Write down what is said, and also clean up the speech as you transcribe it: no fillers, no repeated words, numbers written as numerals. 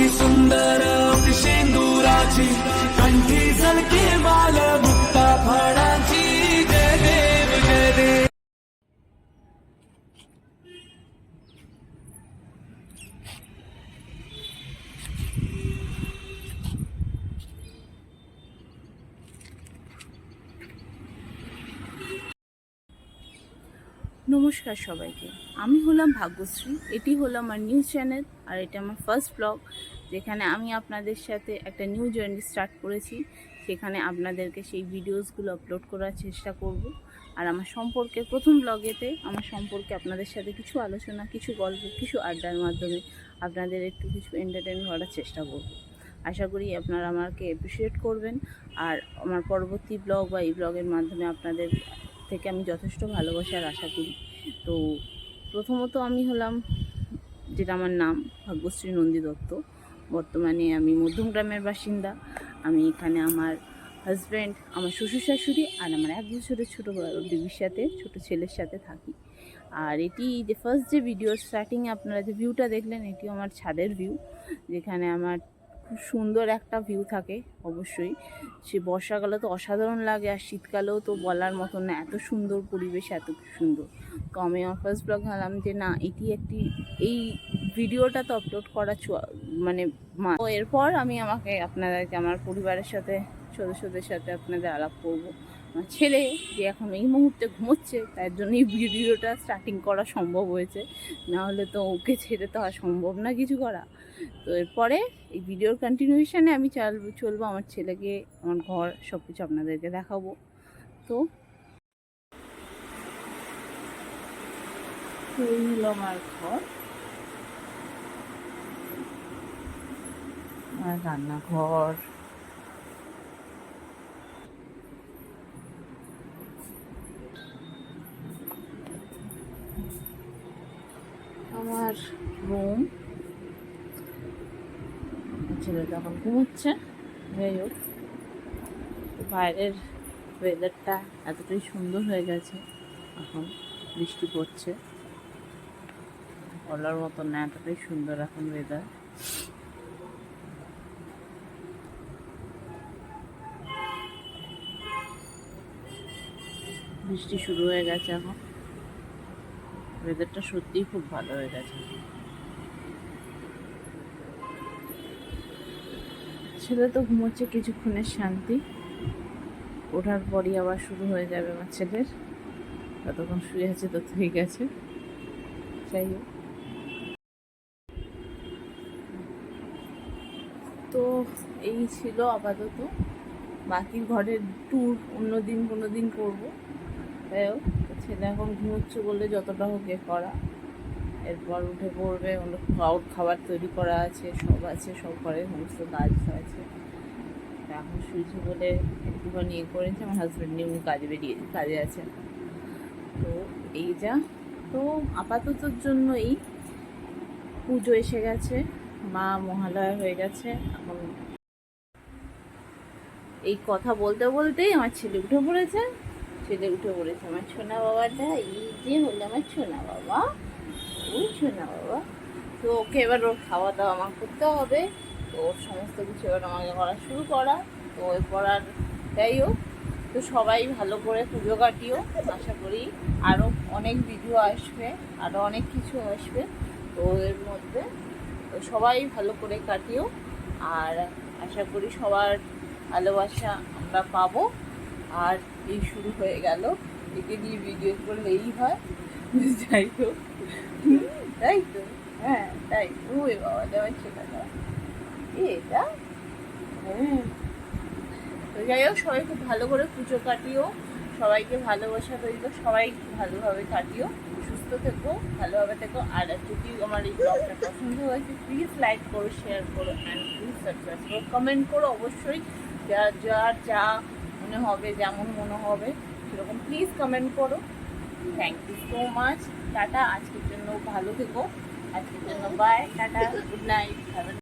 सुंदर शेंदुराची कंठी झलके बाल मुक्ता फळाची जय देव जय देव। নমস্কার সবাইকে, আমি হলাম ভাগ্যশ্রী। এটি হলো আমার নিউজ চ্যানেল আর এটা আমার ফার্স্ট ব্লগ, যেখানে আমি আপনাদের সাথে একটা নিউ জার্নি স্টার্ট করেছি। সেখানে আপনাদেরকে সেই ভিডিওসগুলো আপলোড করার চেষ্টা করব। আর আমার সম্পর্কে প্রথম ব্লগেতে আমার সম্পর্কে আপনাদের সাথে কিছু আলোচনা, কিছু গল্প, কিছু আড্ডার মাধ্যমে আপনাদের একটু কিছু এন্টারটেন করার চেষ্টা করব। আশা করি আপনারা আমাকে অ্যাপ্রিসিয়েট করবেন। আর আমার পরবর্তী ব্লগ বা এই ব্লগের মাধ্যমে আপনাদের থেকে আমি যথেষ্ট ভালোবাসার আশা করি। তো প্রথমত আমি হলাম, যেটা আমার নাম ভাগ্যশ্রী নন্দী দত্ত। বর্তমানে আমি মধ্যমগ্রামের বাসিন্দা। আমি এখানে আমার হাজব্যান্ড, আমার শ্বশুর শাশুড়ি আর আমার 1 বছরের ছোটো বেবির সাথে, ছোটো ছেলের সাথে থাকি। আর এটি যে ফার্স্ট যে ভিডিও স্টার্টিংয়ে আপনারা যে ভিউটা দেখলেন, এটি আমার ছাদের ভিউ, যেখানে আমার খুব সুন্দর একটা ভিউ থাকে। অবশ্যই সে বর্ষাকালে তো অসাধারণ লাগে, আর শীতকালেও তো বলার মতো না, এত সুন্দর পরিবেশ, এত সুন্দর। তো আমি আমার ফার্স্ট ব্লগ ভাবলাম যে না, এই ভিডিওটা তো আপলোড করা মানে তো এরপর আমি আপনাদেরকে আমার পরিবারের সাথে, সদস্যদের সাথে আপনাদের আলাপ করব। আমার ছেলে যে এখন এই মুহূর্তে ঘুমোচ্ছে, তার জন্য এই ভিডিওটা স্টার্টিং করা সম্ভব হয়েছে, না হলে তো ওকে ছেড়ে তো আর সম্ভব না কিছু করা। তো এরপরে এই ভিডিওর কন্টিনিউশনে আমি চলবো আমার ছেলেকে, আমার ঘর, সব কিছু আপনাদেরকে দেখাবো। তো এই হলো আমার ঘর, আমার রান্নাঘর, আমার রুম। ছেলেটা এখন ঘুমোচ্ছে। যাই হোক, বাইরের ওয়েদারটা এতটাই সুন্দর হয়ে গেছে, এখন বৃষ্টি পড়ছে, বলার মতো না, এতটাই সুন্দর এখন ওয়েদার। বৃষ্টি শুরু হয়ে গেছে এখন, ওয়েদারটা সত্যিই খুব ভালো হয়ে গেছে। ছেলে তো ঘুমোচ্ছে, কিছুক্ষণের শান্তি, ওঠার পরই আবার শুরু হয়ে যাবে আমার ছেলের। যতক্ষণ শুয়ে আছে তত ঠিক আছে। যাই হোক, তো এই ছিল আপাতত। বাকি ঘরের ট্যুর অন্য দিন কোনো দিন করবো। যাই হোক, ছেলে এখন ঘুমোচ্ছে বলে যতটা হোক করা। এরপর উঠে পড়বে, খাবার তৈরি করা আছে, সব আছে, সব ঘরে সমস্ত কাজ আছে। এখন শুয়েছি বলে একটুখানি করেছে, আমার হাজব্যান্ড নিয়ে উনি কাজে আছে। তো এই যা, তো আপাততর জন্য এই পুজো এসে গেছে, মা মহালয়া হয়ে গেছে। এখন এই কথা বলতে বলতেই আমার ছেলে উঠে পড়েছে। আমার সোনা বাবাটা, এই যে হলো আমার সোনা বাবা, ওই সোনা বাবা। তো ওকে এবার ওর খাওয়া দাওয়া আমার করতে হবে। তো ওর সমস্ত কিছু এবার আমাকে শুরু করা। তো এরপর আর যাই হোক, তো সবাই ভালো করে পুজো কাটিও। আশা করি আরও অনেক ভিডিও আসবে, আরও অনেক কিছু আসবে। তো এর মধ্যে তো সবাই ভালো করে কাটিও। আর আশা করি সবার ভালোবাসা আমরা পাবো। আর এই শুরু হয়ে গেল, একে দিয়ে ভিডিও করলেই হয়। যাই হোক, তাই তো, হ্যাঁ তাই। ওই বাবা, দেওয়ার ছেলেটা এটা, হ্যাঁ। তো যাই হোক, সবাই খুব ভালো করে পুজো কাটিও, সবাইকে ভালোবাসা রইল, সবাই ভালোভাবে কাটিও, সুস্থ থেকো, ভালোভাবে থেকো। আর যদি আমার এই ব্লগটা পছন্দ হয়েছে, প্লিজ লাইক করো, শেয়ার করো, অ্যান্ড প্লিজ সাবস্ক্রাইব করো, কমেন্ট করো। অবশ্যই যা মনে হবে, যেমন মনে হবে সেরকম প্লিজ কমেন্ট করো। Thank you so much. Tata, আজকের জন্য ভালো থেকো, আজকের জন্য বাই, টাটা, গুড নাইট।